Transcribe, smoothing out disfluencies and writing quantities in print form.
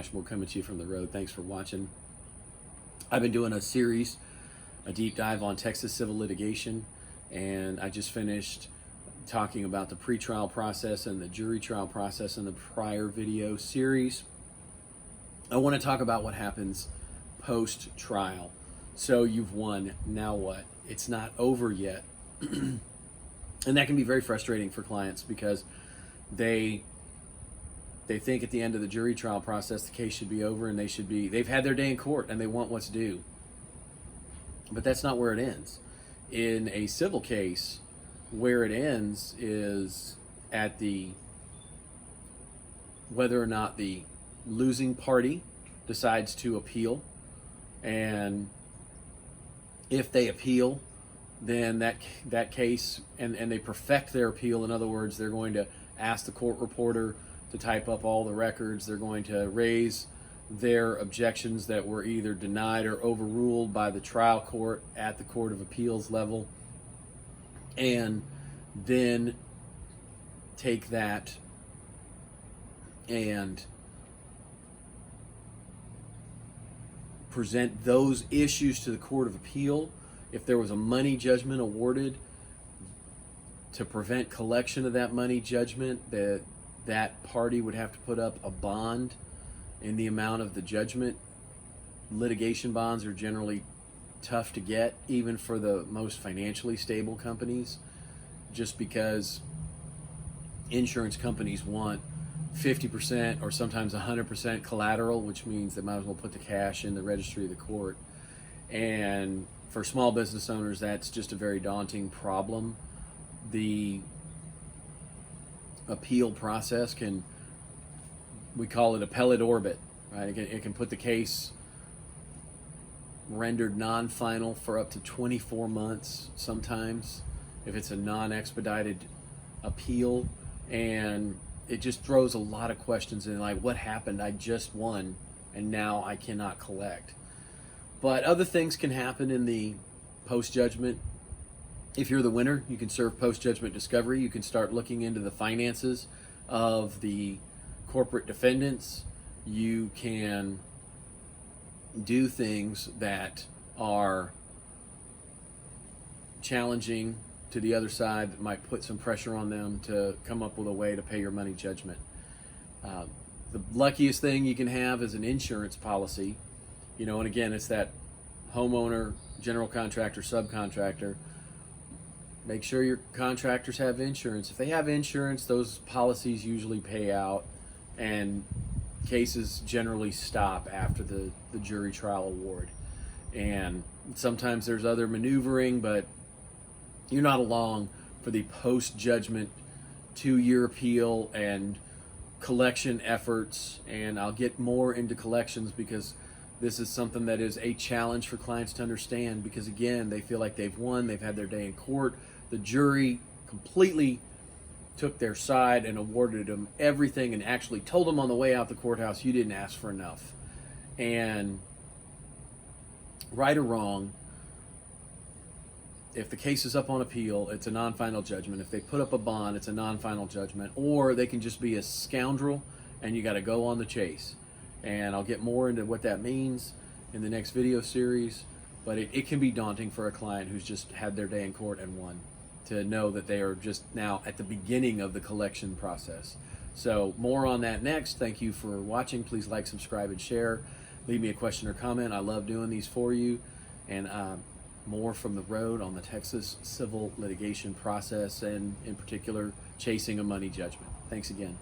International coming to you from the road. Thanks for watching. I've been doing a series, a deep dive on Texas civil litigation, and I just finished talking about the pretrial process and the jury trial process in the prior video series. I want to talk about what happens post-trial. So you've won, now what? It's not over yet. And that can be very frustrating for clients because they think at the end of the jury trial process the case should be over and they've had their day in court and they want what's due. But that's not where it ends. In a civil case, where it ends is at whether or not the losing party decides to appeal, and if they appeal, then that case, and they perfect their appeal. In other words, they're going to ask the court reporter to type up all the records. They're going to raise their objections that were either denied or overruled by the trial court at the Court of Appeals level, and then take that and present those issues to the Court of Appeal. If there was a money judgment awarded, to prevent collection of that money judgment, that party would have to put up a bond in the amount of the judgment. Litigation bonds are generally tough to get, even for the most financially stable companies, just because insurance companies want 50% or sometimes 100% collateral, which means they might as well put the cash in the registry of the court. And for small business owners, that's just a very daunting problem. The appeal process we call it appellate orbit, right? It can put the case rendered non-final for up to 24 months sometimes if it's a non-expedited appeal, and it just throws a lot of questions in, like, what happened? I just won and now I cannot collect. But other things can happen in the post-judgment. If you're the winner, you can serve post-judgment discovery. You can start looking into the finances of the corporate defendants. You can do things that are challenging to the other side that might put some pressure on them to come up with a way to pay your money judgment. The luckiest thing you can have is an insurance policy. And again, it's that homeowner, general contractor, subcontractor. Make sure your contractors have insurance. If they have insurance, those policies usually pay out, and cases generally stop after the jury trial award. And sometimes there's other maneuvering, but you're not along for the post-judgment 2-year appeal and collection efforts. And I'll get more into collections because this is something that is a challenge for clients to understand, because again, they feel like they've won, they've had their day in court. The jury completely took their side and awarded them everything and actually told them on the way out the courthouse, you didn't ask for enough. And right or wrong, if the case is up on appeal, it's a non-final judgment. If they put up a bond, it's a non-final judgment. Or they can just be a scoundrel and you got to go on the chase. And I'll get more into what that means in the next video series. But it can be daunting for a client who's just had their day in court and won, to know that they are just now at the beginning of the collection process. So more on that next. Thank you for watching. Please like, subscribe, and share. Leave me a question or comment. I love doing these for you. And more from the road on the Texas civil litigation process, and in particular, chasing a money judgment. Thanks again.